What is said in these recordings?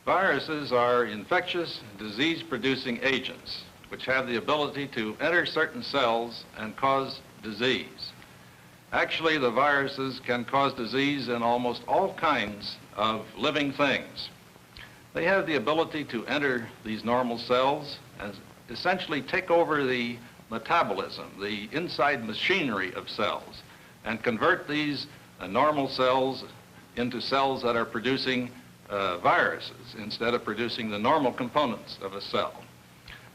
Viruses are infectious, disease-producing agents which have the ability to enter certain cells and cause disease. Actually, the viruses can cause disease in almost all kinds of living things. They have the ability to enter these normal cells and essentially take over the metabolism, the inside machinery of cells, and convert these normal cells into cells that are producing viruses instead of producing the normal components of a cell.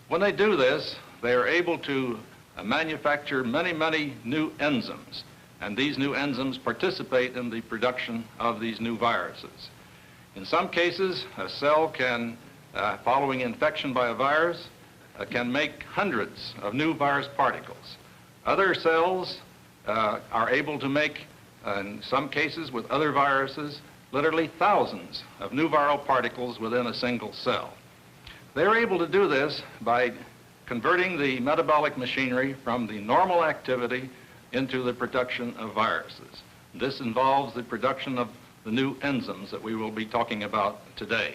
When they do this, they are able to manufacture many, many new enzymes, and these new enzymes participate in the production of these new viruses. In some cases, a cell can, following infection by a virus, can make hundreds of new virus particles. Other cells are able to make, in some cases with other viruses, literally thousands of new viral particles within a single cell. They're able to do this by converting the metabolic machinery from the normal activity into the production of viruses. This involves the production of the new enzymes that we will be talking about today.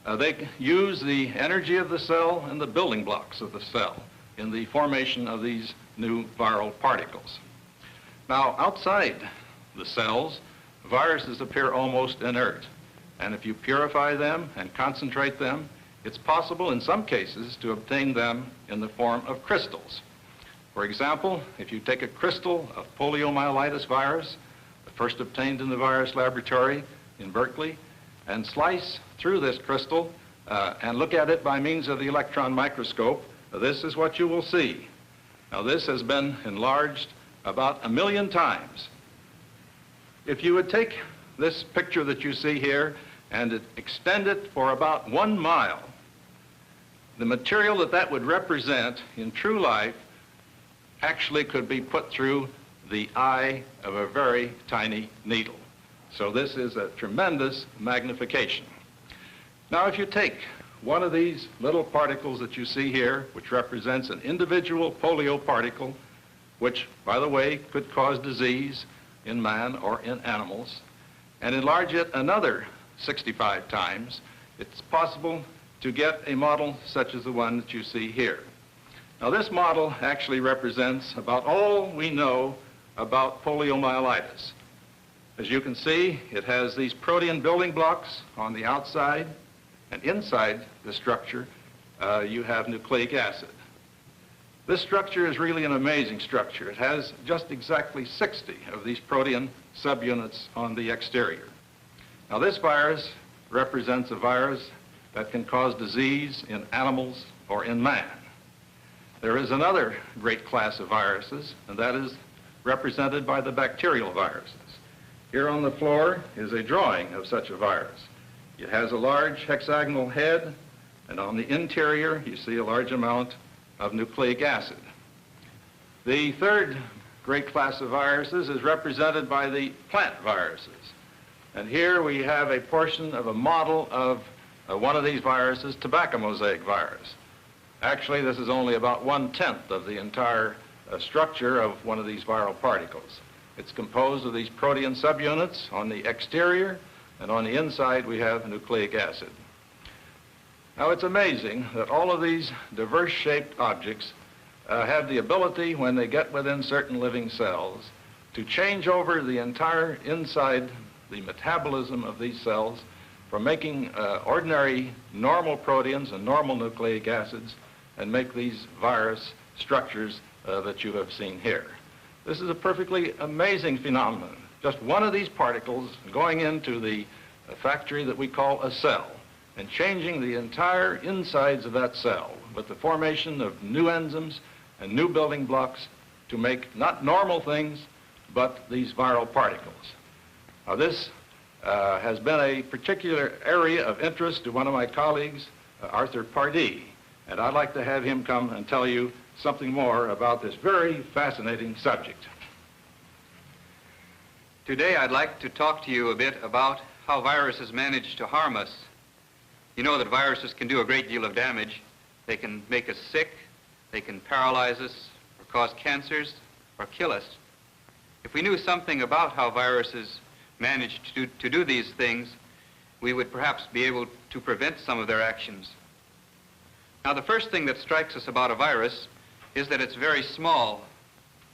They use the energy of the cell and the building blocks of the cell in the formation of these new viral particles. Now, outside the cells, viruses appear almost inert, and if you purify them and concentrate them, it's possible in some cases to obtain them in the form of crystals. For example, if you take a crystal of poliomyelitis virus, first obtained in the virus laboratory in Berkeley, and slice through this crystal and look at it by means of the electron microscope, this is what you will see. Now, this has been enlarged about 1 million times. If you would take this picture that you see here and extend it for about 1 mile, the material that that would represent in true life actually could be put through the eye of a very tiny needle. So this is a tremendous magnification. Now, if you take one of these little particles that you see here, which represents an individual polio particle, which, by the way, could cause disease in man or in animals, and enlarge it another 65 times, it's possible to get a model such as the one that you see here. Now, this model actually represents about all we know about poliomyelitis. As you can see, it has these protein building blocks on the outside, and inside the structure, you have nucleic acid. This structure is really an amazing structure. It has just exactly 60 of these protein subunits on the exterior. Now, this virus represents a virus that can cause disease in animals or in man. There is another great class of viruses, and that is represented by the bacterial viruses. Here on the floor is a drawing of such a virus. It has a large hexagonal head, and on the interior you see a large amount of nucleic acid. The third great class of viruses is represented by the plant viruses. And here we have a portion of a model of one of these viruses, tobacco mosaic virus. Actually, this is only about 1/10 of the entire structure of one of these viral particles. It's composed of these protein subunits on the exterior, and on the inside we have nucleic acid. Now, it's amazing that all of these diverse-shaped objects have the ability, when they get within certain living cells, to change over the entire inside, the metabolism of these cells, from making ordinary normal proteins and normal nucleic acids and make these virus structures that you have seen here. This is a perfectly amazing phenomenon. Just one of these particles going into the factory that we call a cell and changing the entire insides of that cell with the formation of new enzymes and new building blocks to make not normal things, but these viral particles. Now, this has been a particular area of interest to one of my colleagues, Arthur Pardee, and I'd like to have him come and tell you something more about this very fascinating subject. Today I'd like to talk to you a bit about how viruses manage to harm us. You know that viruses can do a great deal of damage. They can make us sick, they can paralyze us, or cause cancers, or kill us. If we knew something about how viruses manage to do these things, we would perhaps be able to prevent some of their actions. Now, the first thing that strikes us about a virus is that it's very small,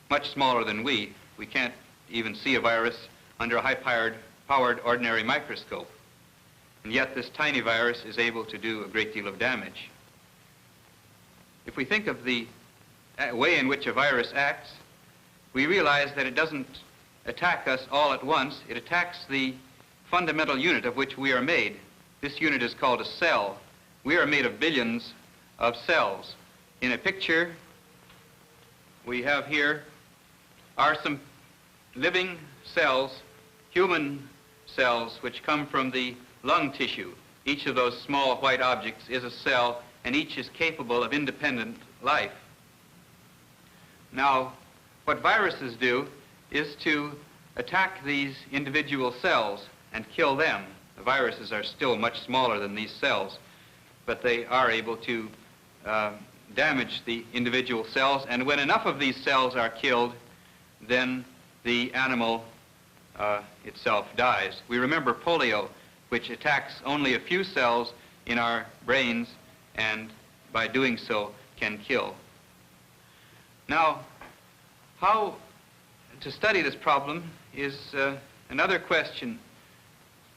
much smaller than we. We can't even see a virus under a high-powered ordinary microscope. And yet this tiny virus is able to do a great deal of damage. If we think of the way in which a virus acts, we realize that it doesn't attack us all at once. It attacks the fundamental unit of which we are made. This unit is called a cell. We are made of billions of cells. In a picture we have here are some living cells, human cells, which come from the lung tissue. Each of those small white objects is a cell, and each is capable of independent life. Now, what viruses do is to attack these individual cells and kill them. The viruses are still much smaller than these cells, but they are able to damage the individual cells, and when enough of these cells are killed, then the animal itself dies. We remember polio, which attacks only a few cells in our brains, and by doing so can kill. Now, how to study this problem is another question.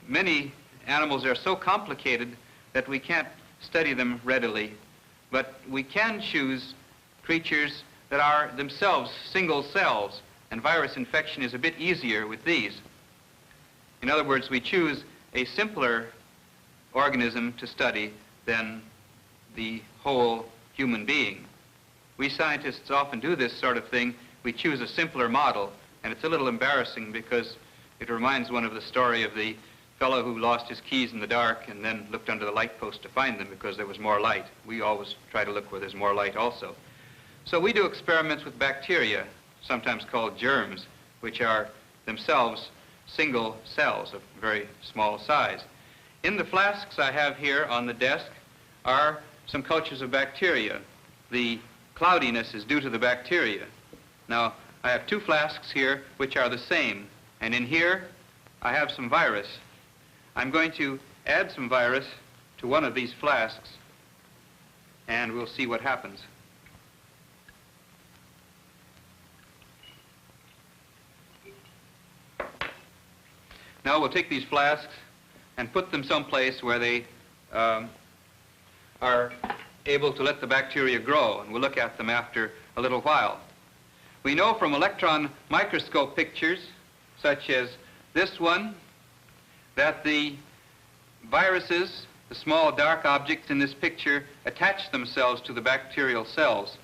Many animals are so complicated that we can't study them readily, but we can choose creatures that are themselves single cells, and virus infection is a bit easier with these. In other words, we choose a simpler organism to study than the whole human being. We scientists often do this sort of thing. We choose a simpler model, and it's a little embarrassing because it reminds one of the story of the fellow who lost his keys in the dark and then looked under the light post to find them because there was more light. We always try to look where there's more light also. So we do experiments with bacteria, sometimes called germs, which are themselves single cells of very small size. In the flasks I have here on the desk are some cultures of bacteria. The cloudiness is due to the bacteria. Now, I have two flasks here which are the same, and in here I have some virus. I'm going to add some virus to one of these flasks, and we'll see what happens. Now we'll take these flasks and put them someplace where they are able to let the bacteria grow, and we'll look at them after a little while. We know from electron microscope pictures, such as this one, that the viruses, the small dark objects in this picture, attach themselves to the bacterial cells.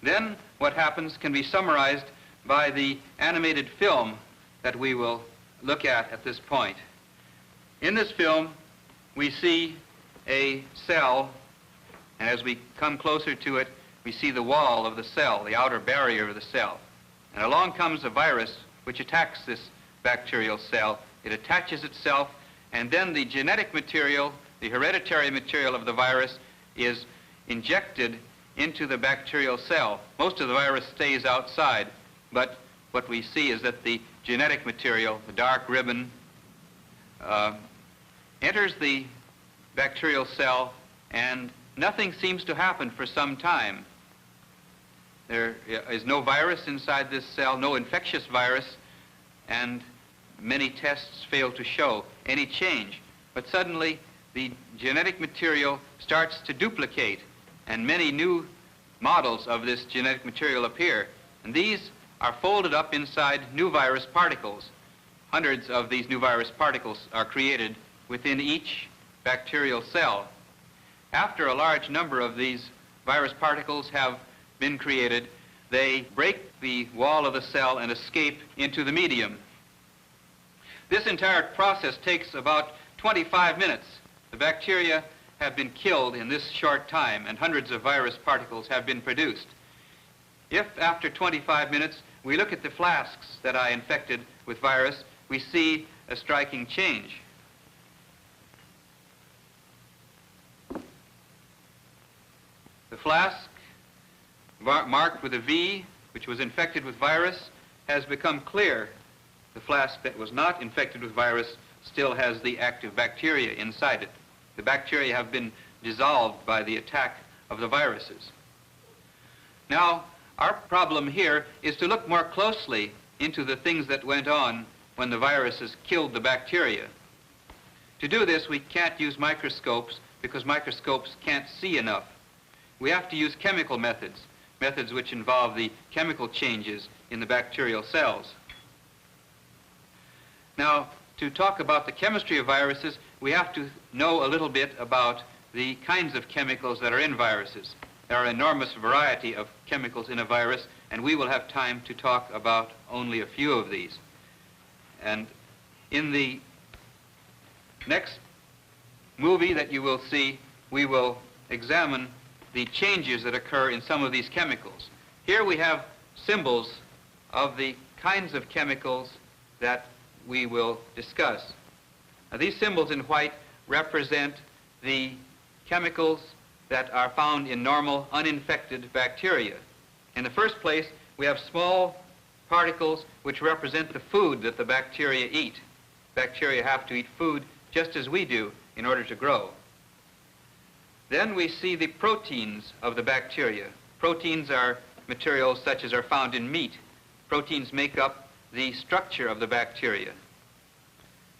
Then what happens can be summarized by the animated film that we will look at this point. In this film, we see a cell, and as we come closer to it, we see the wall of the cell, the outer barrier of the cell. And along comes a virus which attacks this bacterial cell. It attaches itself, and then the genetic material, the hereditary material of the virus, is injected into the bacterial cell. Most of the virus stays outside, but what we see is that the genetic material, the dark ribbon, enters the bacterial cell, and nothing seems to happen for some time. There is no virus inside this cell, no infectious virus, and many tests fail to show any change. But suddenly, the genetic material starts to duplicate, and many new models of this genetic material appear. And these are folded up inside new virus particles. Hundreds of these new virus particles are created within each bacterial cell. After a large number of these virus particles have been created, they break the wall of the cell and escape into the medium. This entire process takes about 25 minutes. The bacteria have been killed in this short time, and hundreds of virus particles have been produced. If after 25 minutes we look at the flasks that I infected with virus, we see a striking change. The flask marked with a V, which was infected with virus, has become clear. The flask that was not infected with virus still has the active bacteria inside it. The bacteria have been dissolved by the attack of the viruses. Now, our problem here is to look more closely into the things that went on when the viruses killed the bacteria. To do this, we can't use microscopes because microscopes can't see enough. We have to use chemical methods, methods which involve the chemical changes in the bacterial cells. Now, to talk about the chemistry of viruses, we have to know a little bit about the kinds of chemicals that are in viruses. There are an enormous variety of chemicals in a virus, and we will have time to talk about only a few of these. And in the next movie that you will see, we will examine the changes that occur in some of these chemicals. Here we have symbols of the kinds of chemicals that we will discuss. Now, these symbols in white represent the chemicals that are found in normal, uninfected bacteria. In the first place, we have small particles which represent the food that the bacteria eat. Bacteria have to eat food just as we do in order to grow. Then we see the proteins of the bacteria. Proteins are materials such as are found in meat. Proteins make up the structure of the bacteria.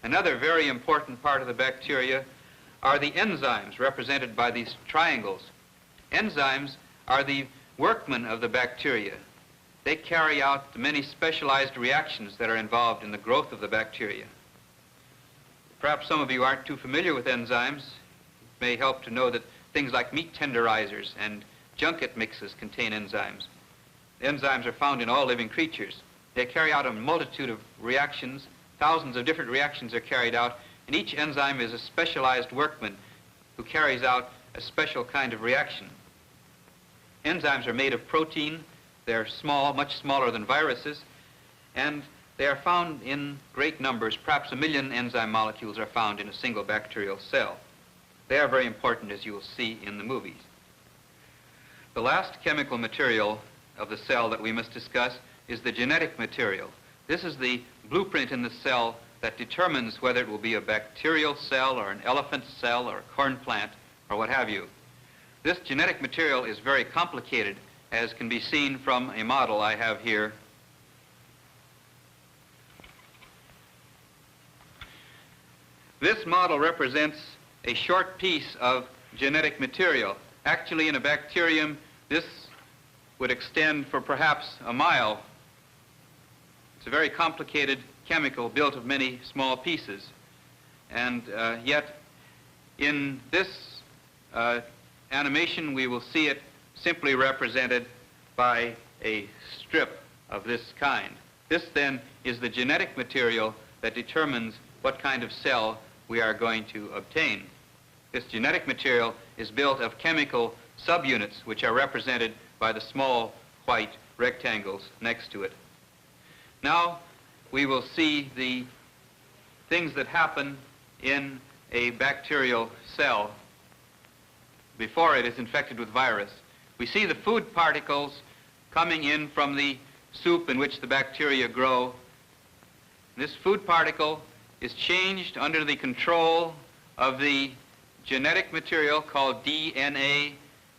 Another very important part of the bacteria are the enzymes, represented by these triangles. Enzymes are the workmen of the bacteria. They carry out the many specialized reactions that are involved in the growth of the bacteria. Perhaps some of you aren't too familiar with enzymes. It may help to know that things like meat tenderizers and junket mixes contain enzymes. Enzymes are found in all living creatures. They carry out a multitude of reactions. Thousands of different reactions are carried out, and each enzyme is a specialized workman who carries out a special kind of reaction. Enzymes are made of protein. They're small, much smaller than viruses, and they are found in great numbers. Perhaps 1 million enzyme molecules are found in a single bacterial cell. They are very important, as you will see in the movies. The last chemical material of the cell that we must discuss is the genetic material. This is the blueprint in the cell that determines whether it will be a bacterial cell or an elephant cell or a corn plant or what have you. This genetic material is very complicated, as can be seen from a model I have here. This model represents a short piece of genetic material. Actually, in a bacterium, this would extend for perhaps a mile. It's a very complicated chemical built of many small pieces. And yet, in this animation, we will see it simply represented by a strip of this kind. This, then, is the genetic material that determines what kind of cell we are going to obtain. This genetic material is built of chemical subunits, which are represented by the small white rectangles next to it. Now, we will see the things that happen in a bacterial cell before it is infected with virus. We see the food particles coming in from the soup in which the bacteria grow. This food particle is changed under the control of the genetic material called DNA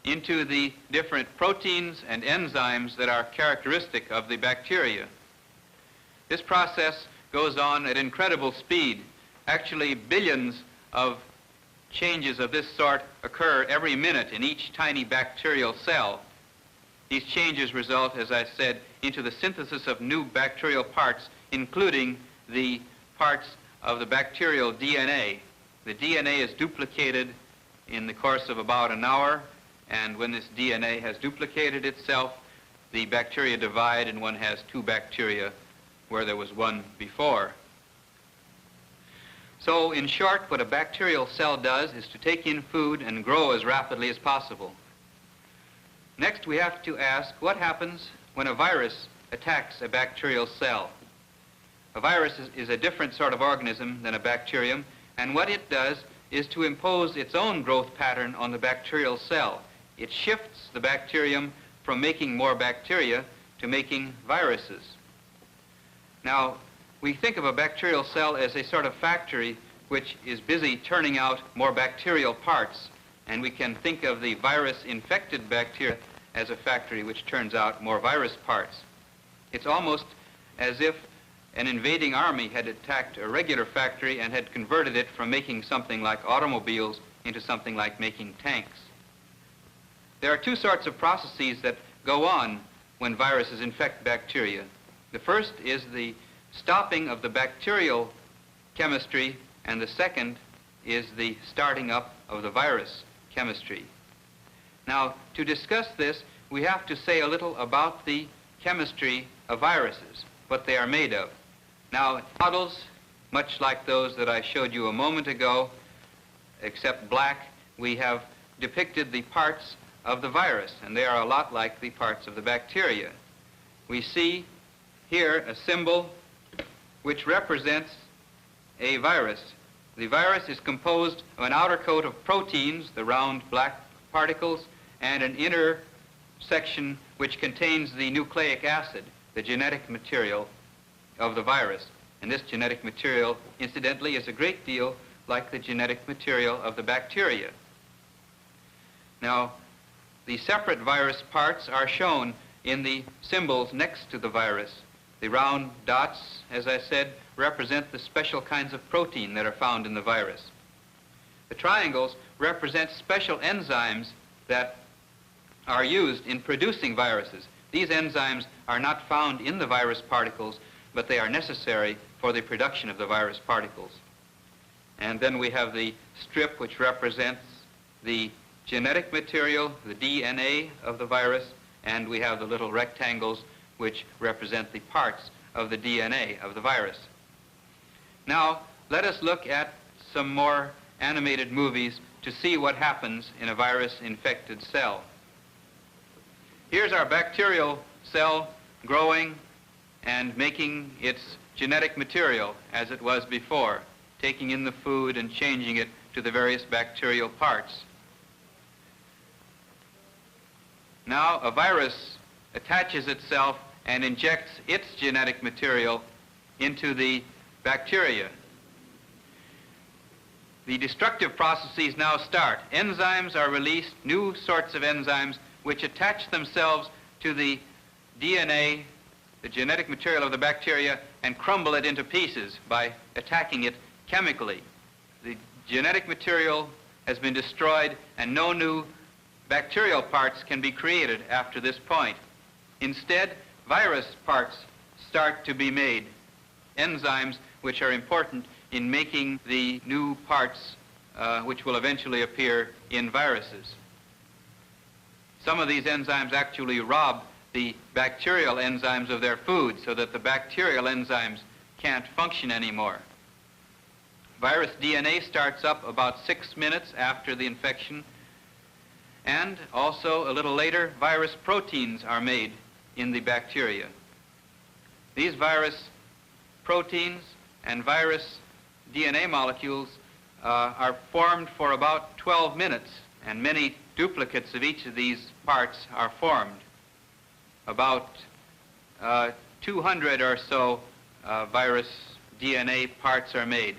into the different proteins and enzymes that are characteristic of the bacteria. This process goes on at incredible speed. Actually, billions of changes of this sort occur every minute in each tiny bacterial cell. These changes result, as I said, into the synthesis of new bacterial parts, including the parts of the bacterial DNA. The DNA is duplicated in the course of about an hour, and when this DNA has duplicated itself, the bacteria divide and one has 2 bacteria where there was 1 before. So, in short, what a bacterial cell does is to take in food and grow as rapidly as possible. Next, we have to ask what happens when a virus attacks a bacterial cell. A virus is a different sort of organism than a bacterium, and what it does is to impose its own growth pattern on the bacterial cell. It shifts the bacterium from making more bacteria to making viruses. Now, we think of a bacterial cell as a sort of factory which is busy turning out more bacterial parts, and we can think of the virus-infected bacteria as a factory which turns out more virus parts. It's almost as if an invading army had attacked a regular factory and had converted it from making something like automobiles into something like making tanks. There are two sorts of processes that go on when viruses infect bacteria. The first is the stopping of the bacterial chemistry, and the second is the starting up of the virus chemistry. Now, to discuss this, we have to say a little about the chemistry of viruses, what they are made of. Now, models, much like those that I showed you a moment ago, except black, we have depicted the parts of the virus, and they are a lot like the parts of the bacteria. We see here a symbol which represents a virus. The virus is composed of an outer coat of proteins, the round black particles, and an inner section which contains the nucleic acid, the genetic material of the virus. And this genetic material, incidentally, is a great deal like the genetic material of the bacteria. Now, the separate virus parts are shown in the symbols next to the virus. The round dots, as I said, represent the special kinds of protein that are found in the virus. The triangles represent special enzymes that are used in producing viruses. These enzymes are not found in the virus particles, but they are necessary for the production of the virus particles. And then we have the strip which represents the genetic material, the DNA of the virus, and we have the little rectangles which represent the parts of the DNA of the virus. Now, let us look at some more animated movies to see what happens in a virus-infected cell. Here's our bacterial cell growing and making its genetic material as it was before, taking in the food and changing it to the various bacterial parts. Now, a virus attaches itself and injects its genetic material into the bacteria. The destructive processes now start. Enzymes are released, new sorts of enzymes, which attach themselves to the DNA, the genetic material of the bacteria, and crumble it into pieces by attacking it chemically. The genetic material has been destroyed, and no new bacterial parts can be created after this point. Instead, virus parts start to be made, enzymes which are important in making the new parts which will eventually appear in viruses. Some of these enzymes actually rob the bacterial enzymes of their food so that the bacterial enzymes can't function anymore. Virus DNA starts up about 6 minutes after the infection, and also a little later, virus proteins are made in the bacteria. These virus proteins and virus DNA molecules are formed for about 12 minutes, and many duplicates of each of these parts are formed. About 200 or so virus DNA parts are made.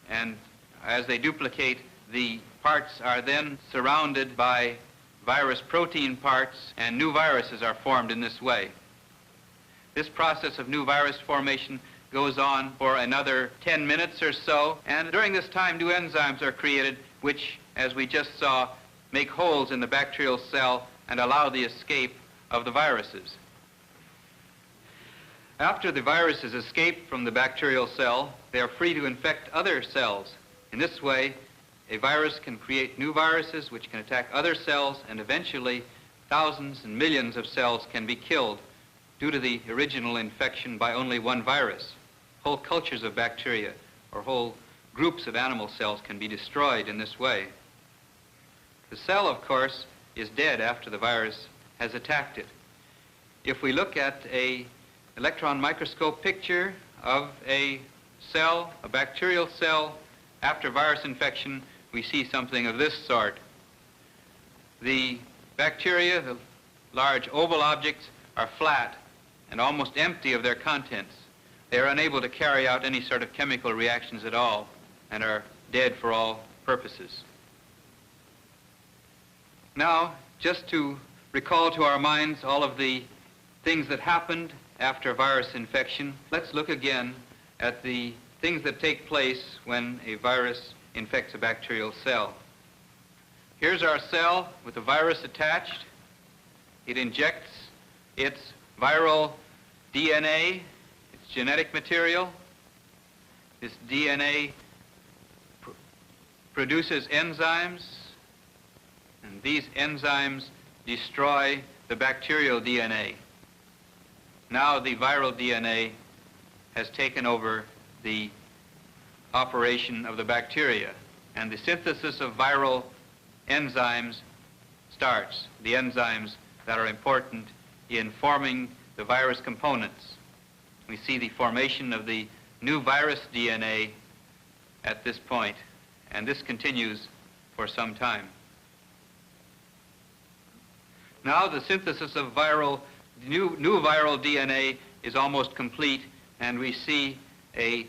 And as they duplicate, the parts are then surrounded by virus protein parts, and new viruses are formed in this way. This process of new virus formation goes on for another 10 minutes or so, and during this time new enzymes are created which, as we just saw, make holes in the bacterial cell and allow the escape of the viruses. After the viruses escape from the bacterial cell, they are free to infect other cells. In this way, a virus can create new viruses which can attack other cells, and eventually thousands and millions of cells can be killed due to the original infection by only one virus. Whole cultures of bacteria or whole groups of animal cells can be destroyed in this way. The cell, of course, is dead after the virus has attacked it. If we look at an electron microscope picture of a cell, a bacterial cell, after virus infection, we see something of this sort. The bacteria, the large oval objects, are flat and almost empty of their contents. They are unable to carry out any sort of chemical reactions at all and are dead for all purposes. Now, just to recall to our minds all of the things that happened after virus infection, let's look again at the things that take place when a virus infects a bacterial cell. Here's our cell with the virus attached. It injects its viral DNA, its genetic material. This DNA produces enzymes, and these enzymes destroy the bacterial DNA. Now the viral DNA has taken over the operation of the bacteria, and the synthesis of viral enzymes starts, the enzymes that are important in forming the virus components. We see the formation of the new virus DNA at this point, and this continues for some time. Now the synthesis of new viral DNA is almost complete, and we see a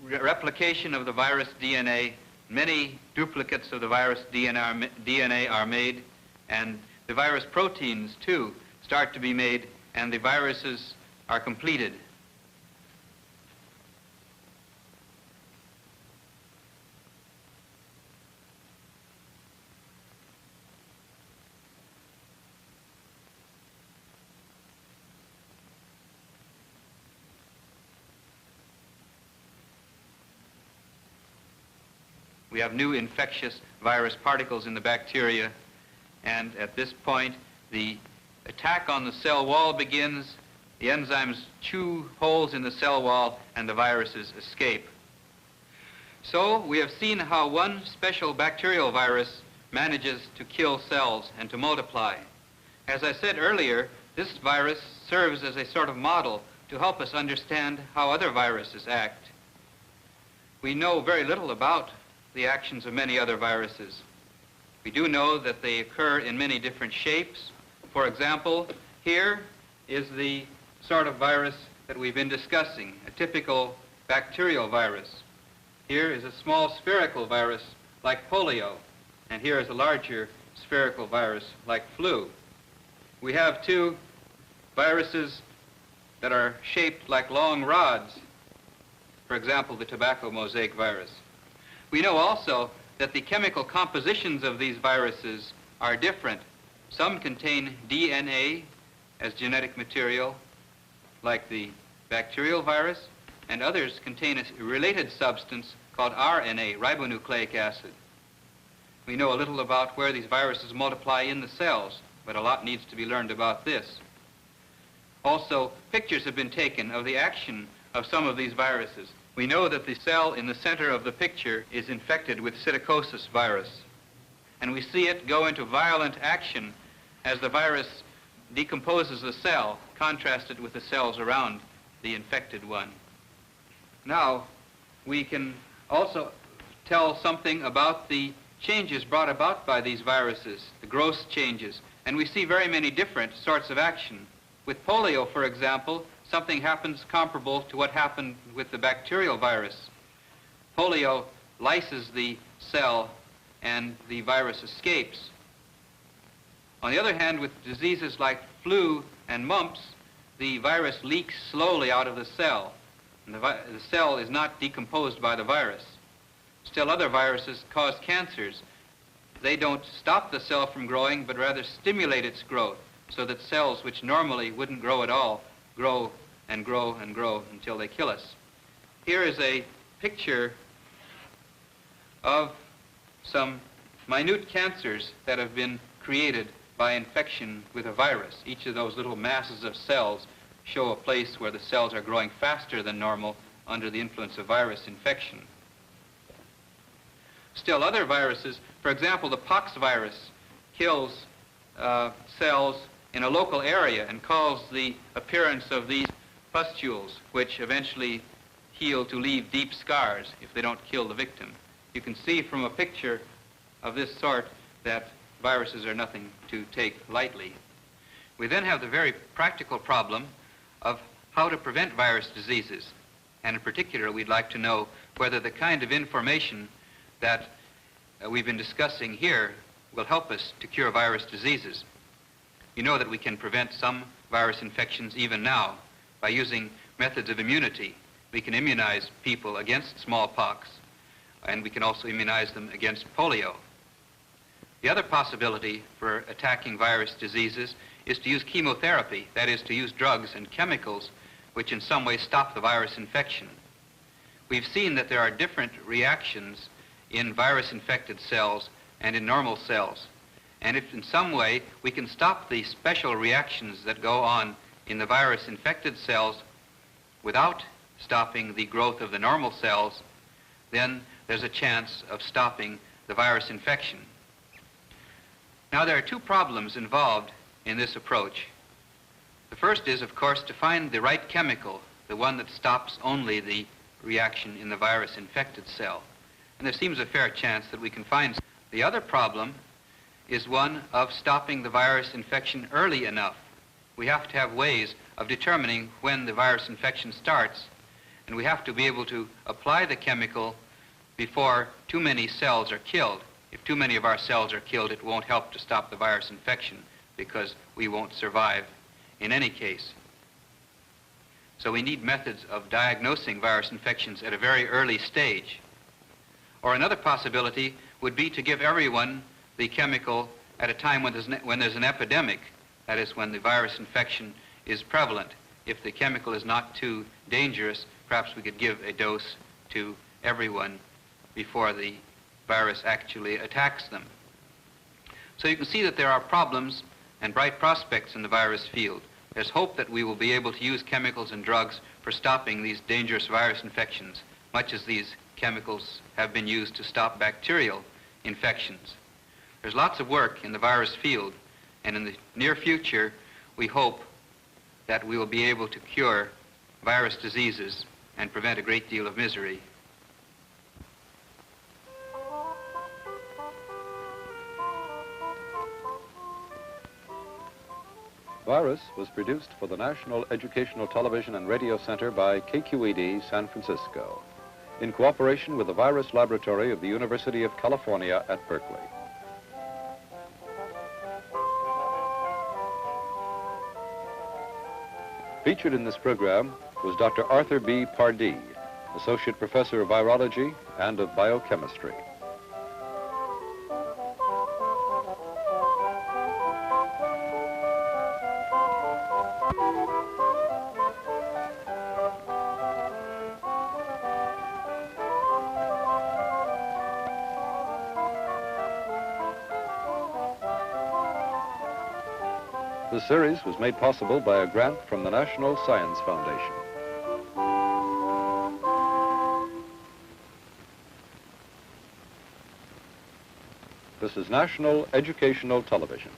replication of the virus DNA. Many duplicates of the virus DNA are made, and the virus proteins, too, start to be made, and the viruses are completed. We have new infectious virus particles in the bacteria, and at this point, the attack on the cell wall begins. The enzymes chew holes in the cell wall, and the viruses escape. So we have seen how one special bacterial virus manages to kill cells and to multiply. As I said earlier, this virus serves as a sort of model to help us understand how other viruses act. We know very little about the actions of many other viruses. We do know that they occur in many different shapes. For example, here is the sort of virus that we've been discussing, a typical bacterial virus. Here is a small spherical virus like polio, and here is a larger spherical virus like flu. We have two viruses that are shaped like long rods, for example, the tobacco mosaic virus. We know also that the chemical compositions of these viruses are different. Some contain DNA as genetic material, like the bacterial virus, and others contain a related substance called RNA, ribonucleic acid. We know a little about where these viruses multiply in the cells, but a lot needs to be learned about this. Also, pictures have been taken of the action of some of these viruses. We know that the cell in the center of the picture is infected with psittacosis virus, and we see it go into violent action as the virus decomposes the cell, contrasted with the cells around the infected one. Now, we can also tell something about the changes brought about by these viruses, the gross changes, and we see very many different sorts of action. With polio, for example, something happens comparable to what happened with the bacterial virus. Polio lyses the cell and the virus escapes. On the other hand, with diseases like flu and mumps, the virus leaks slowly out of the cell, and the cell is not decomposed by the virus. Still, other viruses cause cancers. They don't stop the cell from growing, but rather stimulate its growth, so that cells which normally wouldn't grow at all grow and grow and grow until they kill us. Here is a picture of some minute cancers that have been created by infection with a virus. Each of those little masses of cells show a place where the cells are growing faster than normal under the influence of virus infection. Still, other viruses, for example, the pox virus, kills cells in a local area and causes the appearance of these pustules, which eventually heal to leave deep scars if they don't kill the victim. You can see from a picture of this sort that viruses are nothing to take lightly. We then have the very practical problem of how to prevent virus diseases. And in particular, we'd like to know whether the kind of information that we've been discussing here will help us to cure virus diseases. You know that we can prevent some virus infections even now by using methods of immunity. We can immunize people against smallpox, and we can also immunize them against polio. The other possibility for attacking virus diseases is to use chemotherapy, that is, to use drugs and chemicals which in some way stop the virus infection. We've seen that there are different reactions in virus-infected cells and in normal cells. And if in some way we can stop the special reactions that go on in the virus-infected cells without stopping the growth of the normal cells, then there's a chance of stopping the virus infection. Now, there are two problems involved in this approach. The first is, of course, to find the right chemical, the one that stops only the reaction in the virus-infected cell. And there seems a fair chance that we can find. The other problem is one of stopping the virus infection early enough. We have to have ways of determining when the virus infection starts, and we have to be able to apply the chemical before too many cells are killed. If too many of our cells are killed, it won't help to stop the virus infection because we won't survive in any case. So we need methods of diagnosing virus infections at a very early stage. Or another possibility would be to give everyone the chemical at a time when there's an epidemic, that is, when the virus infection is prevalent. If the chemical is not too dangerous, perhaps we could give a dose to everyone before the virus actually attacks them. So you can see that there are problems and bright prospects in the virus field. There's hope that we will be able to use chemicals and drugs for stopping these dangerous virus infections, much as these chemicals have been used to stop bacterial infections. There's lots of work in the virus field, and in the near future, we hope that we will be able to cure virus diseases and prevent a great deal of misery. Virus was produced for the National Educational Television and Radio Center by KQED San Francisco, in cooperation with the Virus Laboratory of the University of California at Berkeley. Featured in this program was Dr. Arthur B. Pardee, Associate Professor of Virology and of Biochemistry. The series was made possible by a grant from the National Science Foundation. This is National Educational Television.